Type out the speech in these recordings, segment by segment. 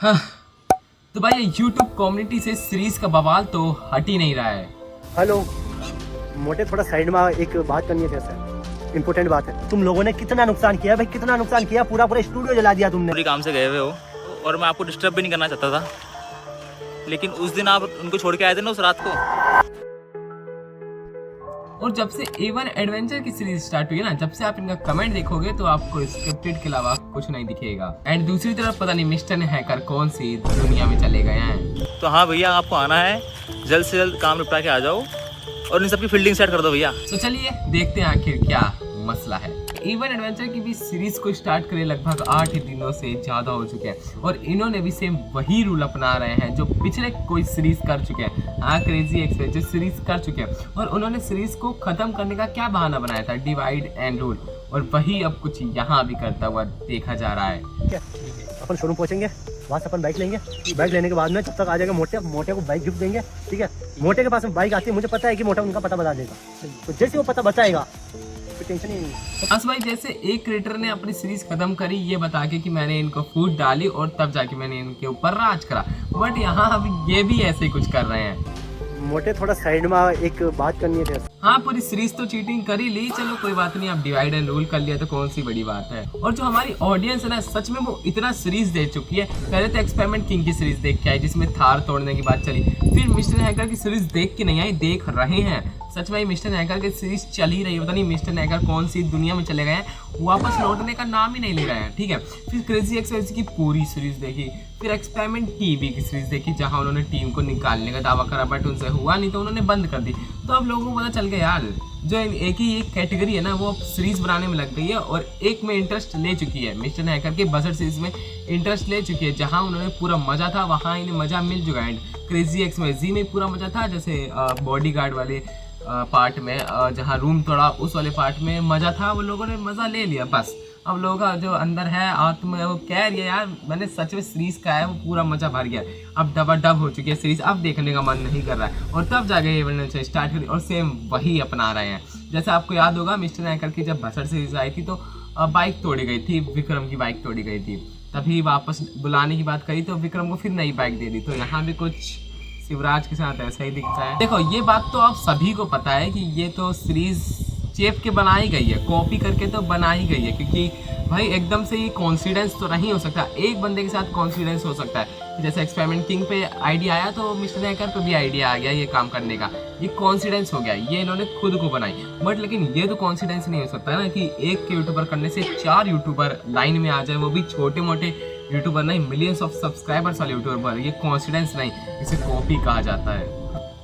हाँ, तो भाई YouTube कम्युनिटी से सीरीज का बवाल तो हट ही नहीं रहा है। हेलो मोटे, थोड़ा साइड में एक बात करनी है तेरे से, इम्पोर्टेंट बात है। तुम लोगों ने कितना नुकसान किया भाई, कितना नुकसान किया, पूरा पूरा स्टूडियो जला दिया तुमने। पूरी काम से गए हुए हो और मैं आपको डिस्टर्ब भी नहीं करना चाहता था, लेकिन उस दिन आप उनको छोड़ के आए थे ना उस रात को। और जब से A1 एडवेंचर की सीरीज स्टार्ट हुई है ना, जब से आप इनका कमेंट देखोगे तो आपको स्क्रिप्टेड के अलावा कुछ नहीं दिखेगा। एंड दूसरी तरफ पता नहीं मिस्टर हैकर कौन सी दुनिया में चले गए हैं। तो हाँ भैया, आपको आना है, जल्द से जल्द काम निपटा के आ जाओ और इन सबकी फील्डिंग सेट कर दो भैया। तो चलिए देखते हैं आखिर क्या मसला है। A1 एडवेंचर की भी सीरीज को स्टार्ट करे लगभग 8 दिनों से ज्यादा हो चुके हैं और इन्होंने भी सेम वही रूल अपना रहे हैं जो पिछले कोई सीरीज कर चुके हैं। हाँ, क्रेजी एक्सप्रेस जो सीरीज कर चुके हैं और उन्होंने सीरीज को खत्म करने का क्या बहाना बनाया था, डिवाइड एंड रूल, और वही अब कुछ यहाँ भी करता हुआ देखा जा रहा है। अपन शोरूम पहुंचेंगे, वहाँ से अपन बाइक लेंगे। बाइक लेने के बाद में जब तक आ जाएगा मोटे, मोटे को बाइक गिफ्ट देंगे, ठीक है। मोटे के पास में बाइक आती है, मुझे पता है कि मोटा उनका पता बता देगा, तो जैसे वो पता बताएगा कोई टेंशन ही नहीं। बस भाई, जैसे एक क्रिएटर ने अपनी सीरीज खत्म करी ये बता के कि मैंने इनको फूट डाली और तब जाके मैंने इनके ऊपर राज करा, बट यहाँ अब ये भी ऐसे ही कुछ कर रहे हैं। मोटे, थोड़ा साइड में एक बात करनी है तेरे से। हाँ, पूरी सीरीज तो चीटिंग कर ही ली, चलो कोई बात नहीं, आप डिवाइड एंड रूल कर लिया तो कौन सी बड़ी बात है। और जो हमारी ऑडियंस है ना, सच में वो इतना सीरीज देख चुकी है। पहले तो एक्सपेरिमेंट किंग की सीरीज देख के आई जिसमें थार तोड़ने की बात चली, फिर मिस्टर हैकर की सीरीज देख के नहीं आई, देख रहे हैं। सच में मिस्टर हैकर की सीरीज चल ही रही है, पता नहीं मिस्टर हैकर कौन सी दुनिया में चले गए हैं, वापस लौटने का नाम ही नहीं ले रहे हैं, ठीक है। फिर क्रेजी एक्सप्रेस की पूरी सीरीज देखी, फिर एक्सपेरिमेंट टीवी की सीरीज देखी जहां उन्होंने टीम को निकालने का दावा करा बट उनसे हुआ नहीं तो उन्होंने बंद कर दी। तो अब लोगों को पता चल गया यार, जो एक ही एक कैटेगरी है ना वो सीरीज बनाने में लग गई है और एक में इंटरेस्ट ले चुकी है। मिस्टर हैकर के बजट सीरीज में इंटरेस्ट ले चुकी है, जहां उन्होंने पूरा मजा था वहां इन्हें मजा मिल चुका है। क्रेजी एक्सप्रेस में पूरा मजा था, जैसे बॉडीगार्ड वाले पार्ट में जहाँ रूम तोड़ा उस वाले पार्ट में मजा था, वो लोगों ने मजा ले लिया। बस अब लोगों का जो अंदर है आत्म वो कह रही है यार मैंने सच में सीरीज का है, वो पूरा मजा भर गया। अब डबा डब हो चुकी है सीरीज, अब देखने का मन नहीं कर रहा है और तब जाके ये स्टार्ट करी और सेम वही अपना रहे हैं। जैसे आपको याद होगा मिस्टर हैकर की जब बसर सीरीज आई थी तो बाइक तोड़ी गई थी, विक्रम की बाइक तोड़ी गई थी, तभी वापस बुलाने की बात करी तो विक्रम को फिर नई बाइक दे दी। तो यहाँ भी कुछ शिवराज के साथ ऐसा ही दिखता है। देखो ये बात तो आप सभी को पता है कि ये तो सीरीज चेप के बनाई गई है, कॉपी करके तो बनाई गई है, क्योंकि भाई एकदम से ये कॉन्फिडेंस तो नहीं हो सकता। एक बंदे के साथ कॉन्फिडेंस हो सकता है, जैसे एक्सपेरिमेंट किंग पे आइडिया आया तो मिस्टर हैकर पे भी आइडिया आ गया ये काम करने का, ये कॉन्फिडेंस हो गया, ये इन्होंने खुद को बनाई। बट लेकिन ये तो कॉन्फिडेंस नहीं हो सकता है ना कि एक के यूट्यूबर करने से 4 यूट्यूबर लाइन में आ जाए, वो भी छोटे मोटे यूट्यूबर नहीं, मिलियंस ऑफ सब्सक्राइबर्स वाले यूट्यूबर। ये कॉन्फिडेंस नहीं, इसे कॉपी कहा जाता है।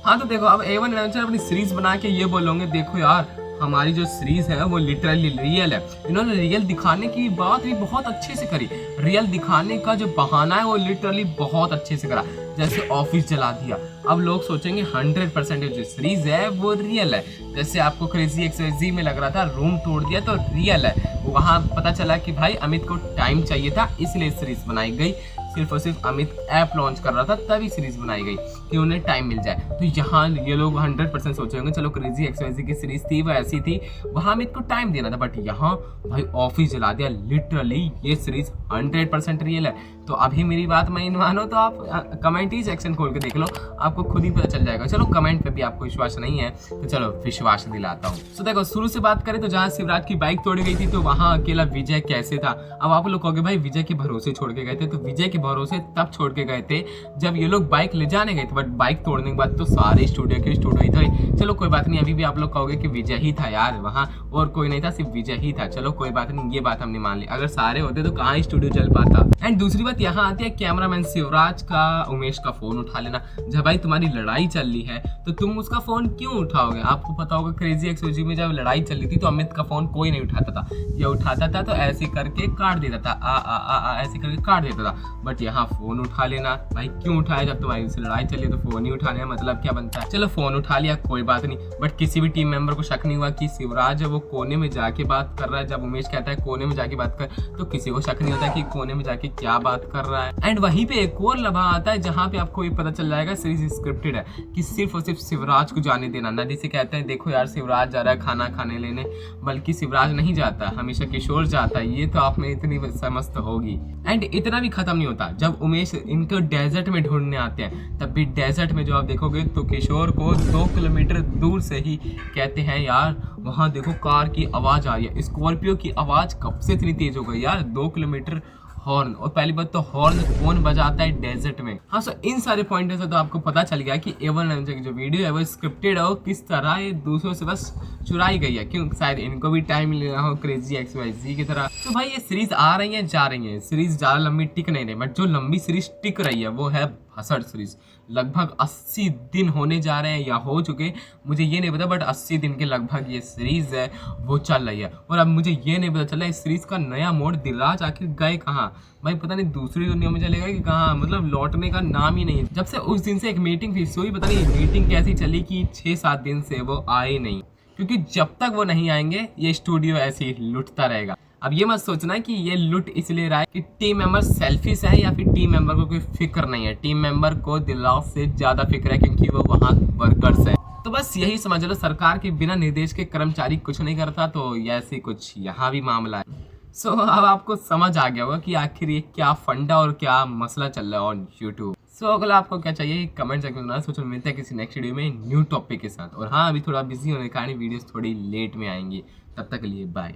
हाँ तो देखो, अब A1 एडवेंचर अपनी सीरीज बना के ये बोलोगे देखो यार हमारी जो सीरीज है वो लिटरली रियल है। इन्होंने रियल दिखाने की बात भी बहुत अच्छे से करी, रियल दिखाने का जो बहाना है वो लिटरली बहुत अच्छे से करा। जैसे ऑफिस जला दिया, अब लोग सोचेंगे 100% जो सीरीज है वो रियल है। जैसे आपको क्रेजी एक्सप्रेस में लग रहा था रूम तोड़ दिया तो रियल है, वहाँ पता चला कि भाई अमित को टाइम चाहिए था इसलिए सीरीज बनाई गई। सिर्फ और सिर्फ अमित ऐप लॉन्च कर रहा था तभी सीरीज बनाई गई कि उन्हें टाइम मिल जाए। तो यहाँ ये लोग 100% सोचे होंगे चलो क्रेजी एक्सप्रेस की सीरीज थी वो ऐसी थी, वहाँ अमित को टाइम देना था, बट यहाँ भाई ऑफिस जला दिया। लिटरली ये सीरीज 100% रियल है। तो अभी मेरी बात नहीं मानो तो आप कमेंट ही सेक्शन खोल के देख लो, आपको खुद ही पता चल जाएगा। चलो कमेंट पे भी आपको विश्वास नहीं है तो चलो विश्वास दिलाता हूँ। तो देखो शुरू से बात करें तो जहाँ शिवराज की बाइक तोड़ी गई थी तो वहाँ अकेला विजय कैसे था। अब आप लोग कहोगे भाई विजय के भरोसे छोड़ के गए थे, तो विजय के भरोसे तब छोड़ के गए थे जब ये लोग बाइक ले जाने गए थे, बट बाइक तोड़ने के बाद तो सारे स्टूडियो के स्टूडियो ही थे। चलो कोई बात नहीं, अभी भी आप लोग कहोगे कि विजय ही था यार, वहाँ और कोई नहीं था, सिर्फ विजय ही था। चलो कोई बात नहीं, ये बात हमने मान ली, अगर सारे होते तो कहाँ स्टूडियो चल पाता। एंड दूसरी बात यहाँ आती है कैमरामैन शिवराज का उमेश का फोन उठा लेना। जब भाई तुम्हारी लड़ाई चल रही है तो तुम उसका फोन क्यों उठाओगे। आपको पता होगा क्रेजी एक्सप्रेस में जब लड़ाई चल रही थी तो अमित का फोन कोई नहीं उठाता था, ये उठाता था तो ऐसे करके काट देता था, ऐसे करके काट देता था। बट यहाँ फोन उठा लेना, भाई क्यों उठाया, जब तुम्हारी से लड़ाई चली तो फोन ही उठाने का मतलब क्या बनता है। चलो फोन उठा लिया कोई बात नहीं, बट किसी भी टीम मेंबर को शक नहीं हुआ कि शिवराज है वो कोने में जाके बात कर रहा है। जब उमेश कहता है कोने में जाके बात कर तो किसी को शक नहीं होता कि कोने में जाके क्या बात बात कर रहा है। एंड वहीं पे एक और लम्हा आता है जहाँ पे आपको ये पता चल जाएगा सीरीज स्क्रिप्टेड है, कि सिर्फ और सिर्फ शिवराज को जाने देना। नदी से कहते हैं देखो यार शिवराज जा रहा है खाना खाने लेने, बल्कि शिवराज नहीं जाता, हमेशा किशोर जाता है। ये तो आप में इतनी समझ तो होगी। एंड इतना भी खत्म नहीं होता, जब उमेश इनको डेजर्ट में ढूंढने आते हैं तब भी डेजर्ट में जो आप देखोगे तो किशोर को 2 किलोमीटर दूर से ही कहते हैं यार वहाँ देखो कार की आवाज़ आ रही है, स्कॉर्पियो की आवाज़ कब से इतनी तेज हो गई यार, 2 किलोमीटर हॉर्न। और पहली बात तो हॉर्न कौन बजाता है डेजर्ट में। हाँ, सो इन सारे पॉइंटों से तो आपको पता चल गया कि A1 की जो वीडियो है वो स्क्रिप्टेड है, किस तरह ये दूसरों से बस चुराई गई है, क्यों शायद इनको भी टाइम लेना हो क्रेजी XYZ की तरह। तो भाई ये सीरीज आ रही है जा रही है, सीरीज ज़्यादा लंबी टिक नहीं रही, बट जो लंबी सीरीज टिक रही है वो है भसड़ सीरीज। लगभग 80 दिन होने जा रहे हैं या हो चुके, मुझे ये नहीं पता, बट 80 दिन के लगभग ये सीरीज है वो चल रही है। और अब मुझे ये नहीं पता चला इस सीरीज का नया मोड दिलराज आखिर गए कहाँ भाई, पता नहीं दूसरी दुनिया में चलेगा कि कहाँ, मतलब लौटने का नाम ही नहीं है। जब से उस दिन से एक मीटिंग फिक्स हुई, पता नहीं मीटिंग कैसी चली कि 6-7 दिन से वो आए नहीं, क्योंकि जब तक वो नहीं आएंगे ये स्टूडियो ऐसे ही लुटता रहेगा। अब ये मत सोचना कि ये लुट इसलिए रहा है कि टीम मेंबर सेल्फिश है या फिर टीम मेंबर को कोई फिक्र नहीं है। टीम मेंबर को दिलराज से ज़्यादा फिक्र है क्योंकि वो वहाँ वर्कर्स है। तो बस यही समझ लो, सरकार के बिना निर्देश के कर्मचारी कुछ नहीं करता, तो ऐसे कुछ यहाँ भी मामला है। सो अब आपको समझ आ गया होगा कि आखिर ये क्या फंडा और क्या मसला चल रहा है ऑन यूट्यूब। सो अगर आपको क्या चाहिए कमेंट सेक्शन में सोचो। मिलते हैं किसी नेक्स्ट वीडियो में न्यू टॉपिक के साथ। और हाँ, अभी थोड़ा बिजी होने के कारण वीडियोस थोड़ी लेट में आएंगी, तब तक के लिए बाय।